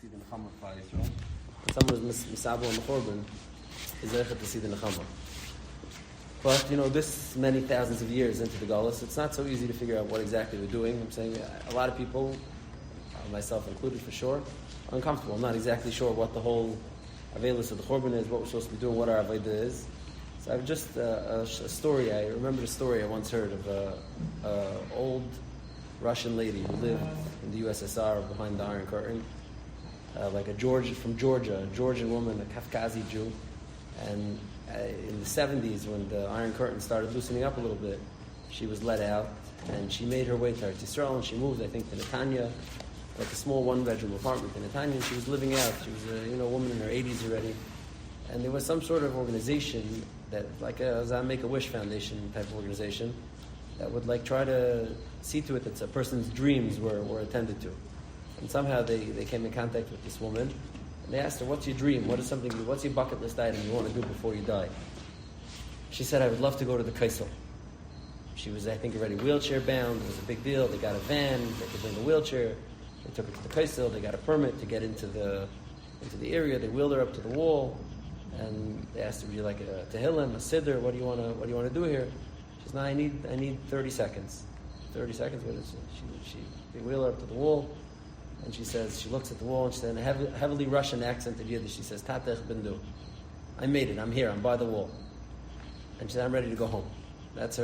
see the Nechama for Israel. When someone is misabel on the Churban, is there to see the Nechama. But, this many thousands of years into the Galus, it's not so easy to figure out what exactly we're doing. I'm saying a lot of people, myself included for sure, are uncomfortable. I'm not exactly sure what the whole Avelis of the Churban is, what we're supposed to be doing, what our Aveda is. So I've just a story. I remember a story I once heard of an old Russian lady who lived in the USSR behind the Iron Curtain, like a Georgian woman, a Kafkazi Jew. And in the 70s, when the Iron Curtain started loosening up a little bit, she was let out, and she made her way to Eretz Yisrael, and she moved, I think, to Netanya, like a small one-bedroom apartment in Netanya, and she was living out. She was a woman in her 80s already. And there was some sort of organization that, like a Make-A-Wish Foundation type of organization, that would try to see to it that a person's dreams were attended to. And somehow they came in contact with this woman, and they asked her, "What's your dream? What's your bucket list item you want to do before you die?" She said, "I would love to go to the Kaisel." She was, I think, already wheelchair bound. It was a big deal. They got a van. They could bring a wheelchair. They took her to the Kaisel. They got a permit to get into the area. They wheeled her up to the wall, and they asked her, "Would you like a tehillim, a siddur? What do you want to do here?" She says, "No, I need 30 seconds." 30 seconds. What is it? They wheel her up to the wall. And she says, she looks at the wall, and she says, in a heavily Russian accented Yiddish, she says, "Tatta I made it. I'm here. I'm by the wall." And she said, "I'm ready to go home." That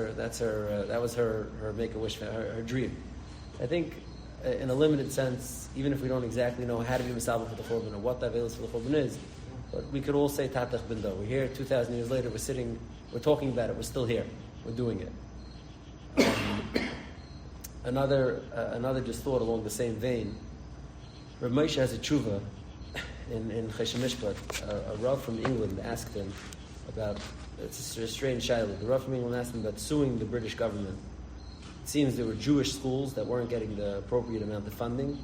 was her Make-A-Wish, her dream. I think, in a limited sense, even if we don't exactly know how to be misabel for the Churban or what the Avelis for the Churban is, but we could all say Tatta We're here 2,000 years later. We're talking about it. We're still here. We're doing it. Another just thought along the same vein. Rav Moshe has a tshuva in Chesed Mishpat. A Rav from England asked him about, it's a strange shayla. The Rav from England asked him about suing the British government. It seems there were Jewish schools that weren't getting the appropriate amount of funding,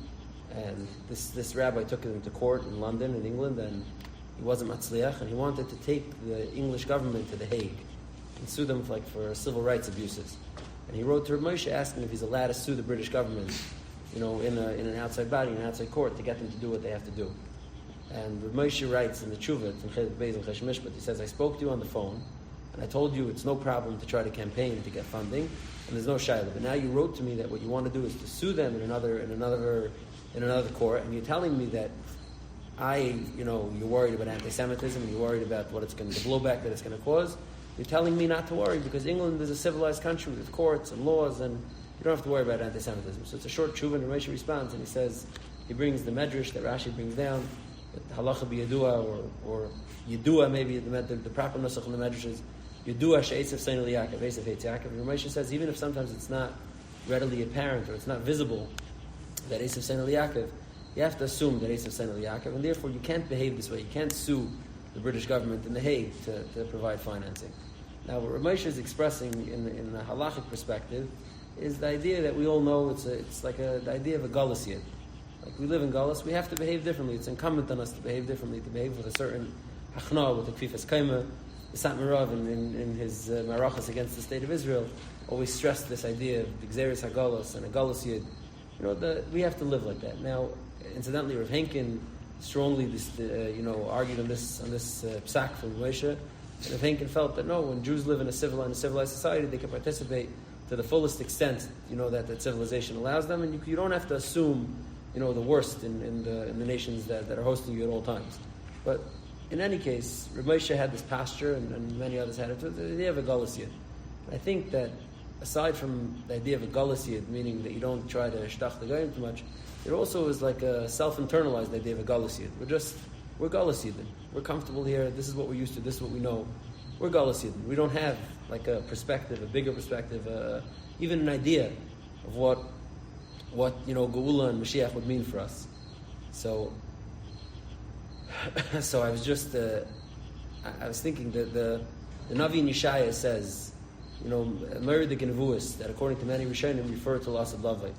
and this rabbi took him to court in London, in England, and he wasn't matzliach, and he wanted to take the English government to The Hague and sue them for civil rights abuses. And he wrote to Rav Moshe asking if he's allowed to sue the British government, in an outside body, in an outside court, to get them to do what they have to do. And Rav Moshe writes in the Tshuva, in Chesed Mishpat, he says, "I spoke to you on the phone, and I told you it's no problem to try to campaign to get funding, and there's no shayla. But now you wrote to me that what you want to do is to sue them in another court, and you're telling me that you're worried about anti-Semitism, and you're worried about the blowback that it's going to cause. You're telling me not to worry because England is a civilized country with courts and laws, and you don't have to worry about anti-Semitism." So it's a short tshuva, and Rashi responds, and he brings the medrash that Rashi brings down, that halacha b'yadua, or yadua, maybe the proper nusach in the medrash is yadua she'esav seinu liYaakov, Esav hates Yaakov. And Rashi says even if sometimes it's not readily apparent or it's not visible that Esav seinu liYaakov, you have to assume that Esav seinu liYaakov, and therefore you can't behave this way. You can't sue the British government in The Hague to provide financing. Now, what Rav Moshe is expressing in a halachic perspective is the idea that we all know it's like the idea of a galus yid. Like we live in galus, we have to behave differently. It's incumbent on us to behave differently, to behave with a certain hachna, with a kfifas kaima. The Satmar Rav in his marachas against the state of Israel always stressed this idea of the gzeres hagalus and a galus yid. We have to live like that. Now, incidentally, Rav Henkin strongly argued on this psak from Moshe. And Rav Henkin felt that no, when Jews live in a civilized society, they can participate to the fullest extent, that civilization allows them, and you don't have to assume, the worst in the nations that are hosting you at all times. But in any case, Rav Moshe had this posture, and many others had it too, the idea of a galus yid. I think that aside from the idea of a galus yid, meaning that you don't try to shtach the goyim too much, it also is like a self-internalized idea of a galus yid. We're galus yidin. We're comfortable here. This is what we're used to. This is what we know. We're galus yidin. We don't have like a perspective, a bigger perspective, even an idea of what Geula and Mashiach would mean for us. So I was just I was thinking that the Navi Yeshaya says, Merid Genevuas, that according to many Rishonim refer to loss of Lavai.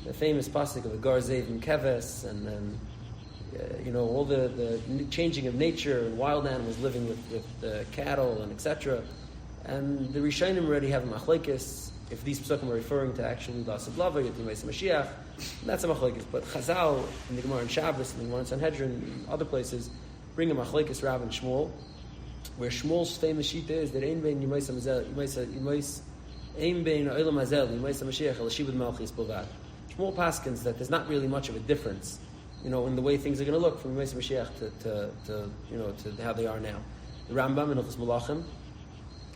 The famous pasuk of the Gar Zev and Keves, and all the changing of nature and wild animals living with cattle and etc. And the Rishonim already have a machlekes if these psukim are referring to actually loss of Lavai, Yom Mashiach, That's a machlokes. But Chazal in the Gemara and Shabbos, in the Gemara and Sanhedrin, and other places, bring a machlokes Rav and Shmuel, where Shmuel's famous shita is that ein bein Yimayis ein bein Olam Hazel Yimayis Mashiach El Shibud Malchis Bilvad. Shmuel paskins that there's not really much of a difference, in the way things are going to look from Yimayis Mashiach to how they are now. The Rambam in Hilchos Malachim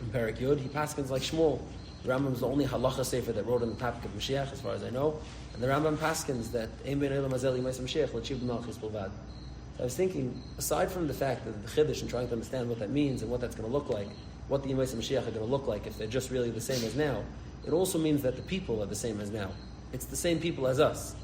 in Perek Yud, he paskins like Shmuel. The Rambam is the only halacha sefer that wrote on the topic of Mashiach, as far as I know. And the Rambam paskins that ein bein Olam Hazel Yimayis Mashiach El Shibud Malchis Bilvad. So I was thinking, aside from the fact that the Chiddush and trying to understand what that means and what that's going to look like, what the Yemais Mashiach are going to look like if they're just really the same as now, it also means that the people are the same as now. It's the same people as us.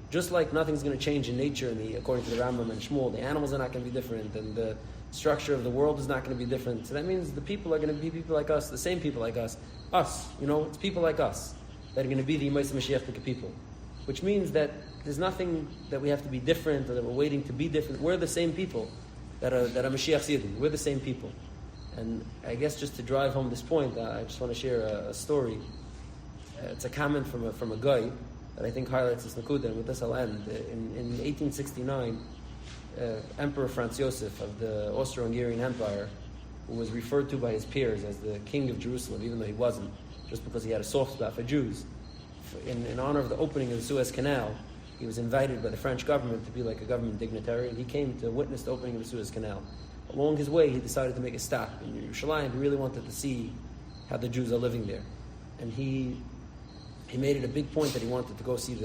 Just like nothing's going to change in nature, according to the Rambam and Shmuel, the animals are not going to be different, and the structure of the world is not going to be different. So that means the people are going to be people like us, the same people like us. Us, it's people like us that are going to be the Yemais Mashiach people. Which means that there's nothing that we have to be different or that we're waiting to be different. We're the same people that are Mashiach's Yidden. We're the same people. And I guess just to drive home this point, I just want to share a story. It's a comment from a guy that I think highlights this Nakuda, and with this I'll end. In 1869, Emperor Franz Joseph of the Austro-Hungarian Empire, who was referred to by his peers as the King of Jerusalem, even though he wasn't, just because he had a soft spot for Jews, in honor of the opening of the Suez Canal, he was invited by the French government to be like a government dignitary, and he came to witness the opening of the Suez Canal. Along his way, he decided to make a stop in Yerushalayim. He really wanted to see how the Jews are living there. And he made it a big point that he wanted to go see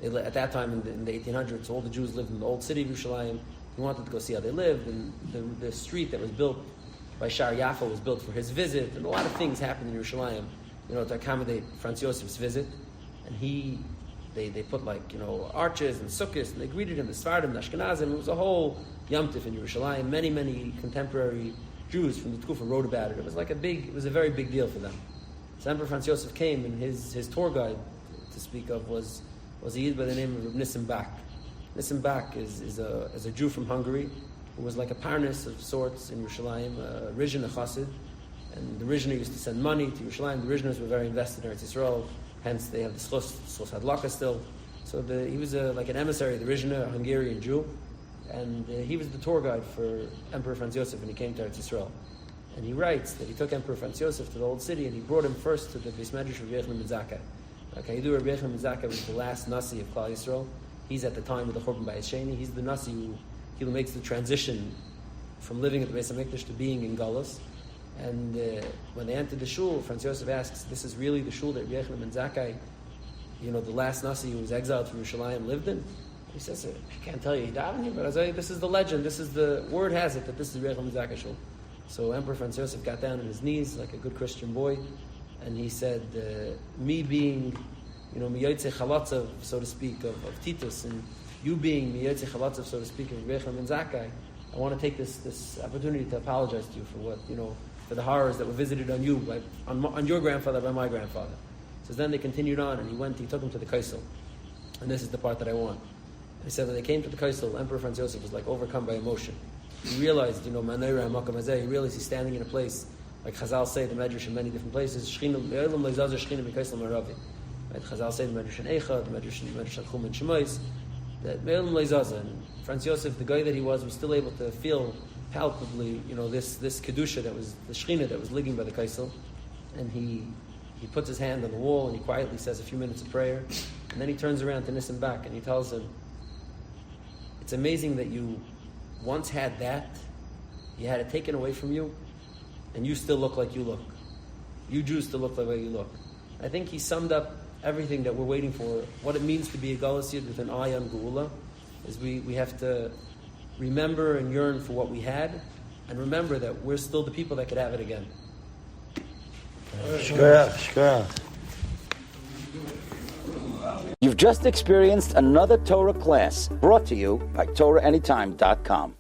at that time in the 1800s, all the Jews lived in the old city of Yerushalayim. He wanted to go see how they lived, and the street that was built by Shar Yafa was built for his visit, and a lot of things happened in Yerushalayim, to accommodate Franz Yosef's visit. And they put arches and sukkahs, and they greeted him as Sfardim, Ashkenazim. It was a whole yomtiv in Yerushalayim. Many contemporary Jews from the Tkufa wrote about it. It was a very big deal for them. So Emperor Franz Joseph came, and his tour guide, to speak of, was a Yid by the name of Nissim Bak. Nissim Bak is a Jew from Hungary who was like a parnas of sorts in Yerushalayim, a Rizhin, a Chassid. And the Rizhiner used to send money to Yerushalayim. The Rizhiners were very invested in Eretz Yisrael. Hence, they have the Schos Hadlaka still. So he was like an emissary of the Rizhiner, a Hungarian Jew, and he was the tour guide for Emperor Franz Joseph when he came to Eretz Yisrael. And he writes that he took Emperor Franz Joseph to the old city, and he brought him first to the Beis Medrash of Rabbi Yochanan ben Zakkai. Rabbi Yochanan ben Zakkai was the last Nasi of Klal Yisrael. He's at the time of the Churban Bayis Sheni. He's the Nasi who makes the transition from living at the Beis HaMikdash to being in Galus. And when they entered the shul, Franz Yosef asks, "This is really the shul that Rabbi Yochanan ben Zakkai, the last Nasi who was exiled from Yerushalayim, lived in?" He says, "I can't tell you he died in here, but I'll tell you, this is the legend. This is the word has it that this is Rabbi Yochanan ben Zakkai shul." So Emperor Franz Josef got down on his knees like a good Christian boy, and he said, "Me being, miyotze chalatzav, so to speak, of Titus, and you being miyotze chalatzav, so to speak, of Rabbi Yochanan ben Zakkai, I want to take this opportunity to apologize to you for what for the horrors that were visited on you, on your grandfather by my grandfather." So then they continued on, and he took him to the Kaisel. And this is the part that I want. He said when they came to the Kaisel, Emperor Franz Josef was like overcome by emotion. He realized, Manayra HaMakam Hazeh, he realized he's standing in a place, like Chazal say, the Medrash in many different places, right? Chazal say the Medrash in Eicha, the Medrash in Chum and Shemais, that Me'elam Leizaza, and Franz Josef, the guy that he was still able to feel palpably, this kedusha that was the shechina that was living by the kaisel, and he puts his hand on the wall and he quietly says a few minutes of prayer, and then he turns around to Nissim Bak and he tells him, "It's amazing that you once had that, you had it taken away from you, and you still look like you look. You Jews still look like the way you look." I think he summed up everything that we're waiting for. What it means to be a Galus Yid with an eye on Geula is we have to remember and yearn for what we had, and remember that we're still the people that could have it again. Shkoyach. You've just experienced another Torah class brought to you by TorahAnytime.com.